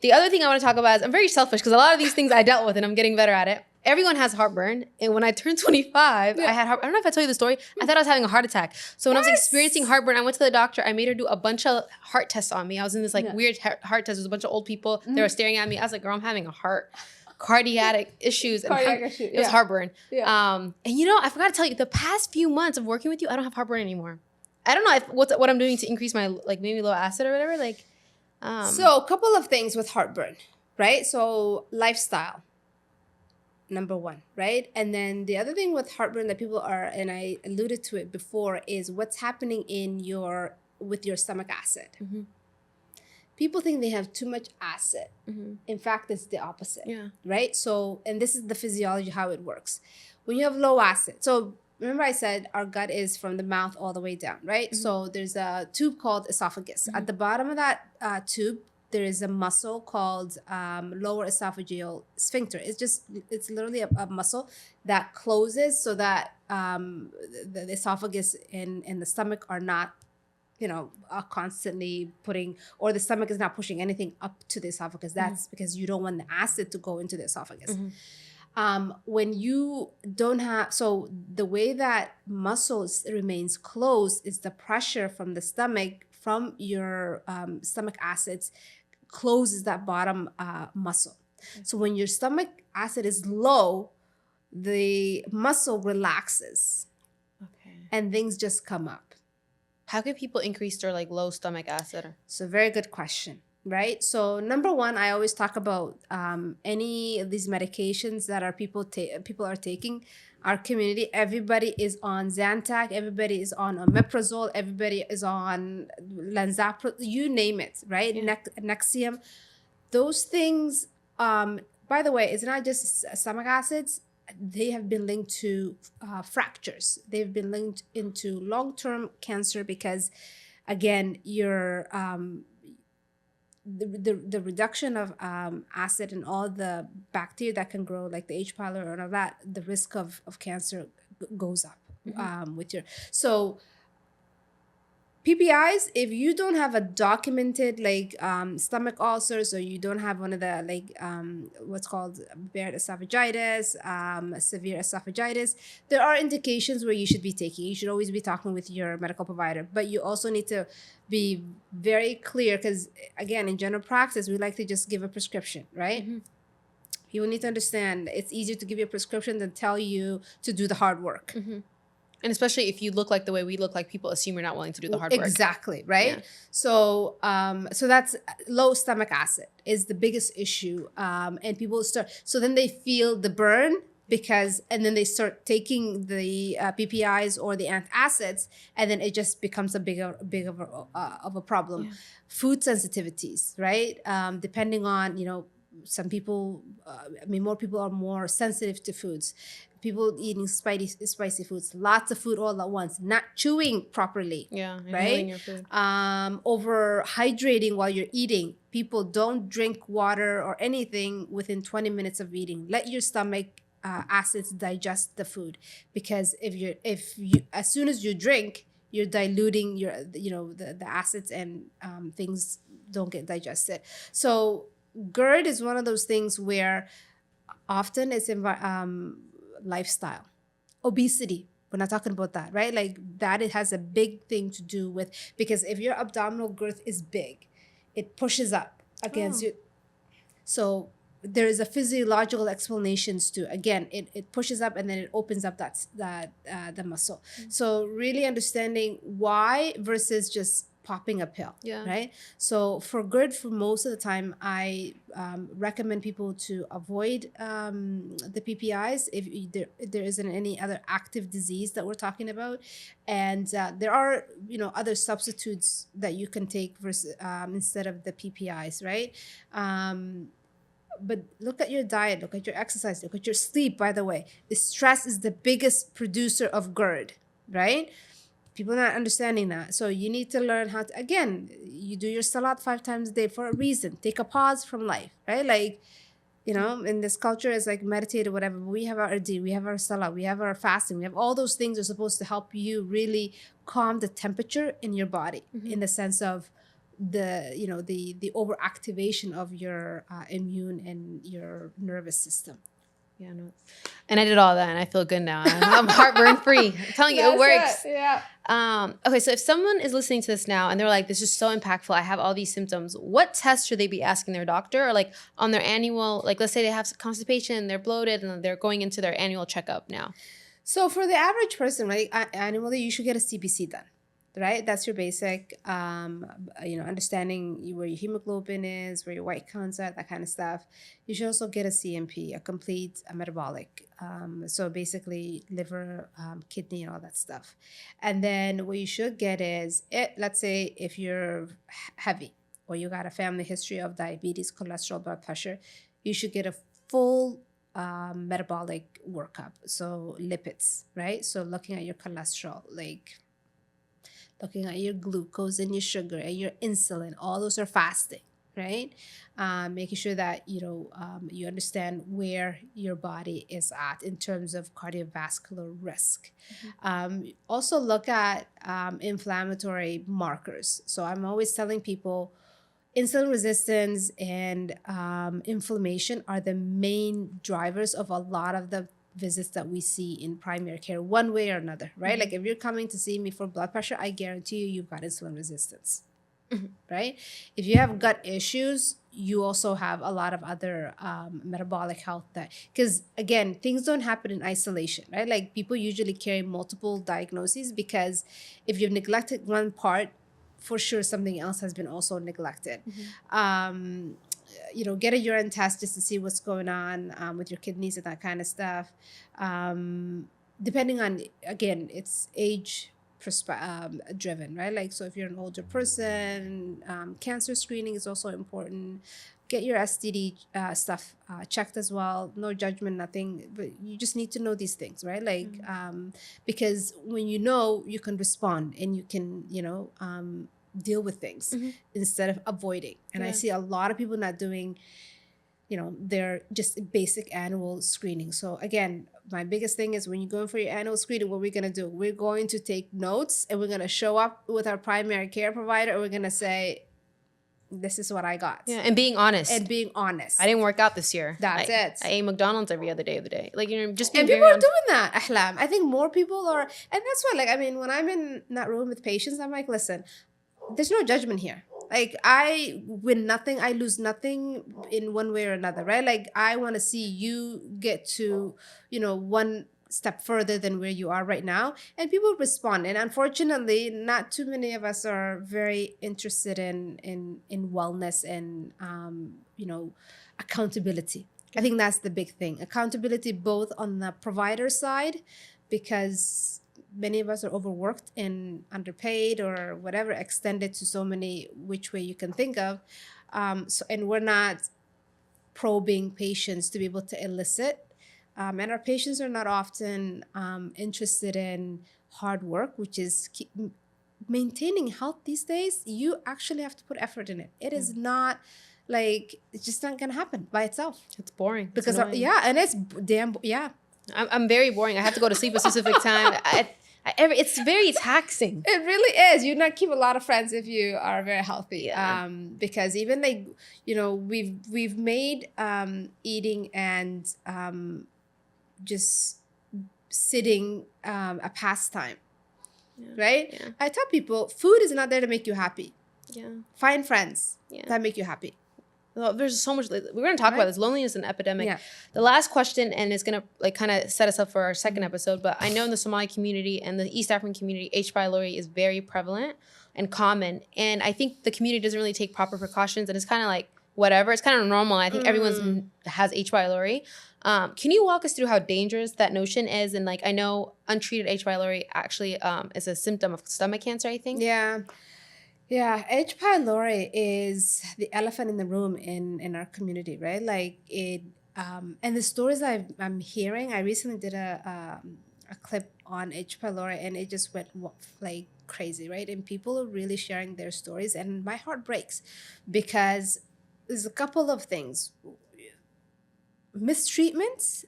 The other thing I want to talk about is I'm very selfish because a lot of these things I dealt with and I'm getting better at it. Everyone has heartburn. And when I turned 25, I had I don't know if I told you the story. I thought I was having a heart attack. So when I was experiencing heartburn, I went to the doctor. I made her do a bunch of heart tests on me. I was in this weird heart test with a bunch of old people. They were staring at me. I was like, girl, I'm having a cardiac issues. And it was heartburn. Yeah. And I forgot to tell you, the past few months of working with you, I don't have heartburn anymore. I don't know what I'm doing to increase my maybe low acid or whatever. So a couple of things with heartburn, right? So lifestyle, number one, right? And then the other thing with heartburn that people are, and I alluded to it before, is what's happening with your stomach acid. Mm-hmm. People think they have too much acid. Mm-hmm. In fact, it's the opposite. Yeah. Right? So, and this is the physiology, how it works. When you have low acid, so remember I said our gut is from the mouth all the way down, right? Mm-hmm. So there's a tube called esophagus. Mm-hmm. At the bottom of that tube, there is a muscle called lower esophageal sphincter. It's literally a muscle that closes so that the esophagus and the stomach are not, constantly putting, or the stomach is not pushing anything up to the esophagus. That's because you don't want the acid to go into the esophagus. When you don't have, so the way that muscles remains closed is the pressure from the stomach, from your stomach acids, closes that bottom muscle. So when your stomach acid is low, the muscle relaxes. Okay. And things just come up. How can people increase their low stomach acid? So very good question, right? So number one, I always talk about any of these medications that people are taking. Our community, everybody is on Zantac, everybody is on omeprazole, everybody is on Lanzapro, you name it, right? Yeah. Nexium. Those things, by the way, it's not just stomach acids. They have been linked to fractures. They've been linked into long-term cancer because, again, your the reduction of acid and all the bacteria that can grow, like the H. pylori and all that, the risk of cancer goes up with your. So PPIs, if you don't have a documented stomach ulcers, or you don't have one of the what's called Barrett esophagitis, severe esophagitis, there are indications where you should be taking. You should always be talking with your medical provider, but you also need to be very clear because, again, in general practice, we like to just give a prescription, right? Mm-hmm. You need to understand it's easier to give you a prescription than tell you to do the hard work. Mm-hmm. And especially if you look like the way we look like, people assume you're not willing to do the hard work. Exactly, right? Yeah. So that's low stomach acid is the biggest issue. And people so then they feel the burn and then they start taking the PPIs or the antacids, and then it just becomes a big of a problem. Yeah. Food sensitivities, right? Depending on, some people, more people are more sensitive to foods. People eating spicy foods, lots of food all at once, not chewing properly. Yeah, right. Your food. Over hydrating while you're eating. People don't drink water or anything within 20 minutes of eating. Let your stomach acids digest the food, because if you as soon as you drink, you're diluting the acids, and things don't get digested. So GERD is one of those things where often it's lifestyle. Obesity, we're not talking about that, right? That it has a big thing to do with, because if your abdominal girth is big, it pushes up against you. So there is a physiological explanations to, again, it pushes up and then it opens up the muscle. Mm-hmm. So really understanding why versus just popping a pill, right? So for GERD, for most of the time, I recommend people to avoid the PPIs if there isn't any other active disease that we're talking about. And there are, other substitutes that you can take versus instead of the PPIs, right? But look at your diet, look at your exercise, look at your sleep, by the way. The stress is the biggest producer of GERD, right? People not understanding that. So you need to learn how to, again, you do your salat 5 times a day for a reason. Take a pause from life, right? Like, in this culture, it's like meditate or whatever. But we have our urdi, we have our salah, we have our fasting, we have all those things are supposed to help you really calm the temperature in your body, in the sense of the overactivation of your immune and your nervous system. Yeah, no. And I did all that, and I feel good now. I'm heartburn free. I'm telling you, it works. Yeah. Okay, so if someone is listening to this now and they're like, "This is so impactful. I have all these symptoms." What tests should they be asking their doctor, or like on their annual? Like, let's say they have constipation, they're bloated, and they're going into their annual checkup now. So for the average person, right, annually you should get a CBC done, right? That's your basic, understanding where your hemoglobin is, where your white counts are, that kind of stuff. You should also get a CMP, a complete metabolic. So basically liver, kidney, and all that stuff. And then what you should get is, let's say if you're heavy or you got a family history of diabetes, cholesterol, blood pressure, you should get a full metabolic workup. So lipids, right? So looking at your cholesterol, like looking at your glucose and your sugar and your insulin, all those are fasting, right? Making sure that you understand where your body is at in terms of cardiovascular risk. Also look at inflammatory markers. So I'm always telling people insulin resistance and inflammation are the main drivers of a lot of the visits that we see in primary care, one way or another, right? Like if you're coming to see me for blood pressure, I guarantee you've got insulin resistance, right? If you have gut issues, you also have a lot of other metabolic health because again, things don't happen in isolation, right? Like people usually carry multiple diagnoses because if you've neglected one part, for sure something else has been also neglected. Get a urine test just to see what's going on with your kidneys and that kind of stuff. Depending on, again, it's age driven, right? Like, so if you're an older person, cancer screening is also important. Get your STD stuff checked as well. No judgment, nothing, but you just need to know these things, right? Like, because when you can respond and you can, deal with things instead of avoiding. And I see a lot of people not doing, their just basic annual screening. So again, my biggest thing is when you go in for your annual screening, what we're going to do, we're going to take notes and we're going to show up with our primary care provider and we're going to say, this is what I got. Yeah, and being honest. I didn't work out this year. That's it. I ate McDonald's every other day of the day. Like, just being and people are doing that, Ahlam. I think more people are, and that's why, like, I mean, when I'm in that room with patients, I'm like, listen, there's no judgment here. Like, I win nothing, I lose nothing in one way or another, right? Like, I want to see you get to, one step further than where you are right now. And people respond. And unfortunately, not too many of us are very interested in wellness and, accountability. I think that's the big thing. Accountability both on the provider side, because many of us are overworked and underpaid or whatever, extended to so many which way you can think of. And we're not probing patients to be able to elicit. And our patients are not often interested in hard work, which is maintaining health these days. You actually have to put effort in it. It is not like, it's just not going to happen by itself. It's boring. Because, and it's damn, I'm very boring. I have to go to sleep a specific time. It's very taxing. It really is. You not keep a lot of friends if you are very healthy. Yeah. Because even like, we've made eating and just sitting a pastime, right? Yeah. I tell people, food is not there to make you happy. Yeah. Find friends that make you happy. Well, there's so much. We're going to talk about this. Loneliness is an epidemic. Yeah. The last question, and it's going to kind of set us up for our second episode, but I know in the Somali community and the East African community, H. pylori is very prevalent and common. And I think the community doesn't really take proper precautions, and it's kind of like whatever. It's kind of normal. I think everyone has H. pylori. Can you walk us through how dangerous that notion is? And like, I know untreated H. pylori actually is a symptom of stomach cancer, I think. Yeah, H. pylori is the elephant in the room in our community, right? Like it, and the stories I'm hearing. I recently did a a clip on H. pylori, and it just went like crazy, right? And people are really sharing their stories, and my heart breaks because there's a couple of things: mistreatments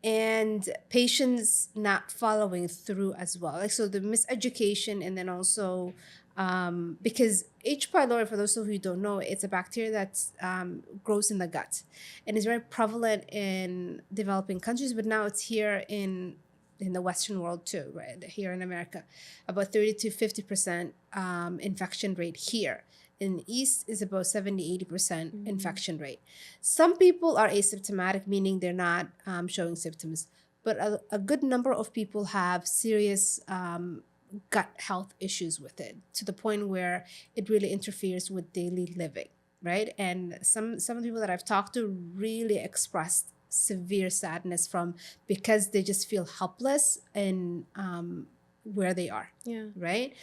and patients not following through as well. Like, so the miseducation, and then also because H. pylori, for those of you who don't know, it's a bacteria that grows in the gut and is very prevalent in developing countries, but now it's here in the Western world too, right? Here in America, about 30 to 50% infection rate here. In the East is about 70, 80% infection rate. Some people are asymptomatic, meaning they're not showing symptoms, but a good number of people have serious gut health issues with it, to the point where it really interferes with daily living, right? And some of the people that I've talked to really expressed severe sadness from, because they just feel helpless in where they are. Yeah. Right.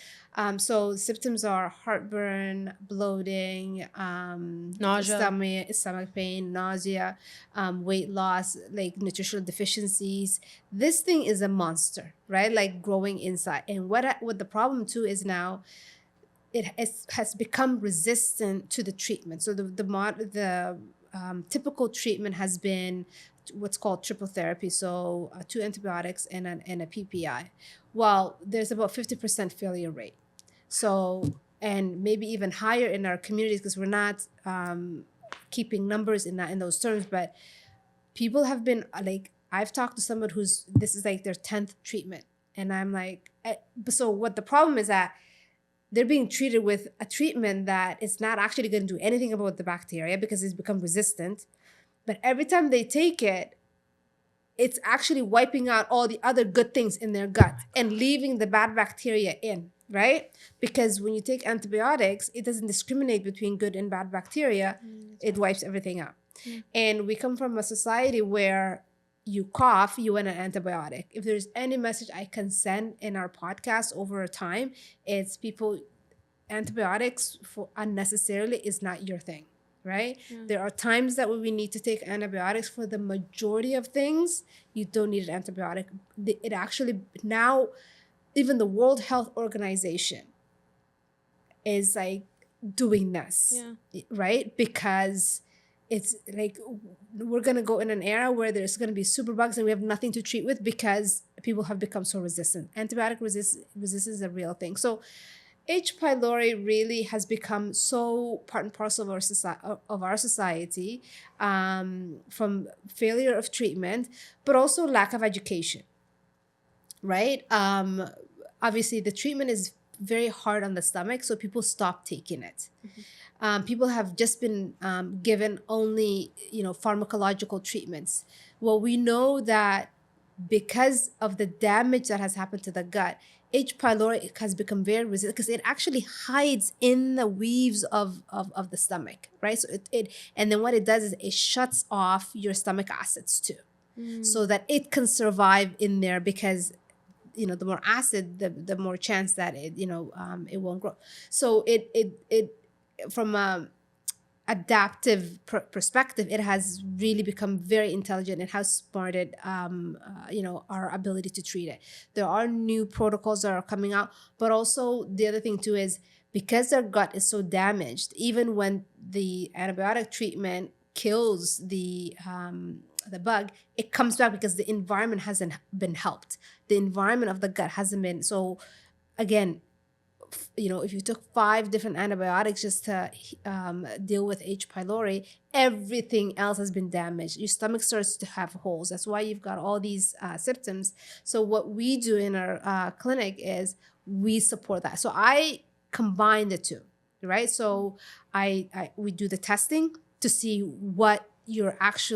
So symptoms are heartburn, bloating, Nausea. stomach pain, nausea, weight loss, like nutritional deficiencies. This thing is a monster, right? Like growing inside. And what the problem too is now has become resistant to the treatment. So the typical treatment has been what's called triple therapy, so two antibiotics and a PPI. Well, there's about 50% failure rate. So, and maybe even higher in our communities, because we're not keeping numbers in those terms, but people have been like, I've talked to someone who's this is like their 10th treatment, and I'm like, so what the problem is that they're being treated with a treatment that is not actually going to do anything about the bacteria because it's become resistant. But every time they take it, it's actually wiping out all the other good things in their gut and leaving the bad bacteria in, right? Because when you take antibiotics, it doesn't discriminate between good and bad bacteria. It wipes everything out. And we come from a society where you cough, you want an antibiotic. If there's any message I can send in our podcast over time, it's people, antibiotics for unnecessarily is not your thing, right? There are times that when we need to take antibiotics. For the majority of things, you don't need an antibiotic. It actually now, even the World Health Organization is like doing this, right? Because it's like we're gonna go in an era where there's gonna be superbugs and we have nothing to treat with because people have become so resistant. Antibiotic resistance is a real thing. So H. pylori really has become so part and parcel of our society, from failure of treatment, but also lack of education, right? Obviously, the treatment is very hard on the stomach, so people stop taking it. People have just been given only, pharmacological treatments. Well, we know that because of the damage that has happened to the gut, H. pylori has become very resistant because it actually hides in the weaves of the stomach, right? So and then what it does is it shuts off your stomach acids too, so that it can survive in there, because the more acid, the more chance that it won't grow. So it from a adaptive perspective, it has really become very intelligent. It has smarted our ability to treat it. There are new protocols that are coming out, but also the other thing too is, because their gut is so damaged, even when the antibiotic treatment kills the bug, it comes back because the environment hasn't been helped. The environment of the gut hasn't been. So again, if you took 5 different antibiotics just to deal with H. pylori, everything else has been damaged. Your stomach starts to have holes. That's why you've got all these symptoms. So what we do in our clinic is we support that. So I combine the two, right? So we do the testing to see what your H.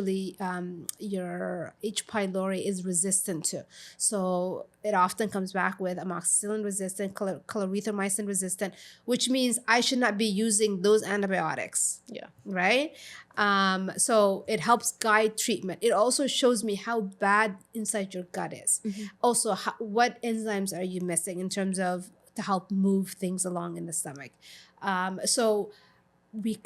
pylori is resistant to. So it often comes back with amoxicillin resistant, clarithromycin resistant, which means I should not be using those antibiotics. Yeah. Right. So it helps guide treatment. It also shows me how bad inside your gut is. Also, what enzymes are you missing in terms of to help move things along in the stomach. So we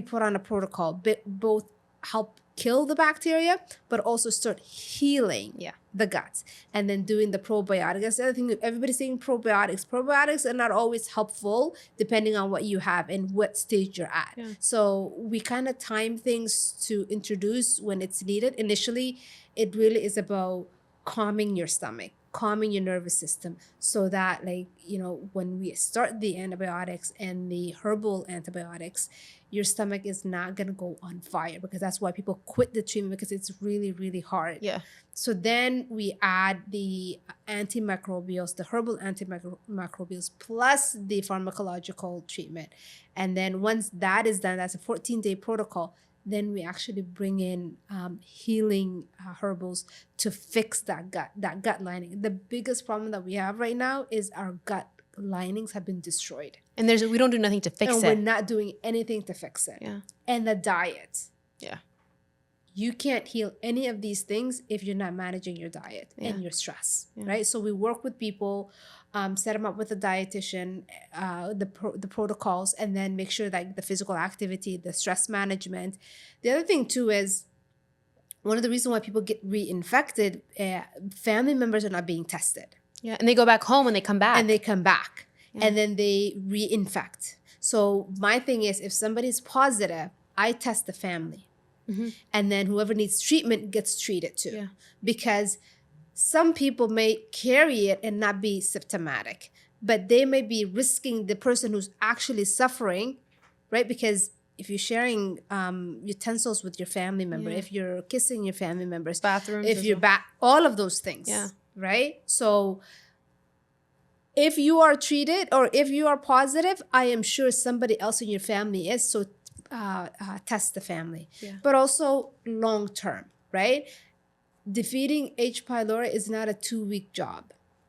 put on a protocol, both help kill the bacteria, but also start healing the guts. And then doing the probiotics. That's the other thing. Everybody's saying probiotics. Probiotics are not always helpful depending on what you have and what stage you're at. Yeah. So we kind of time things to introduce when it's needed. Initially, it really is about calming your stomach, calming your nervous system, so that, like, you know, when we start the antibiotics and the herbal antibiotics, your stomach is not going to go on fire, because that's why people quit the treatment, because it's really, really hard. Yeah. So then we add the antimicrobials, the herbal antimicrobials, plus the pharmacological treatment. And then once that is done, that's a 14-day protocol, then we actually bring in healing herbals to fix that gut lining. The biggest problem that we have right now is our gut linings have been destroyed. And we don't do nothing to fix it. And we're not doing anything to fix it. Yeah. And the diet. Yeah. You can't heal any of these things if you're not managing your diet and your stress, right? So we work with people, set them up with a dietitian, the protocols, and then make sure that the physical activity, the stress management. The other thing too is, one of the reasons why people get reinfected, family members are not being tested. Yeah, and they go back home and they come back. And they come back, and then they reinfect. So my thing is, if somebody's positive, I test the family. Mm-hmm. And then whoever needs treatment gets treated too. Yeah. Because some people may carry it and not be symptomatic, but they may be risking the person who's actually suffering, right? Because if you're sharing utensils with your family member, if you're kissing your family members, bathrooms, if you're all of those things, right? So if you are treated or if you are positive, I am sure somebody else in your family is. So test the family, but also long term, right? Defeating H. pylori is not a 2-week job;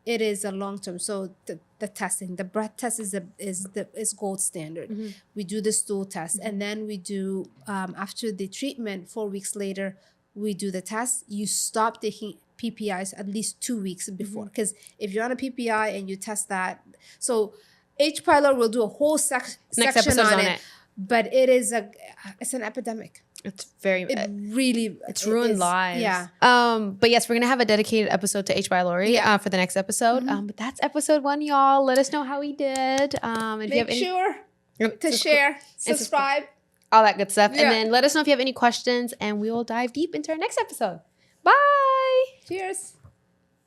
it is a long term. So the testing, the breath test is gold standard. Mm-hmm. We do the stool test, and then we do after the treatment 4 weeks later, we do the test. You stop taking PPIs at least 2 weeks before, because if you're on a PPI and you test that, so H. pylori, we'll do a whole section on it. But it's an epidemic. It's ruined lives. Yeah. But yes, we're gonna have a dedicated episode to H. pylori for the next episode. Mm-hmm. But that's episode 1, y'all. Let us know how we did. And make sure to share, subscribe, all that good stuff. Yeah. And then let us know if you have any questions, and we will dive deep into our next episode. Bye. Cheers.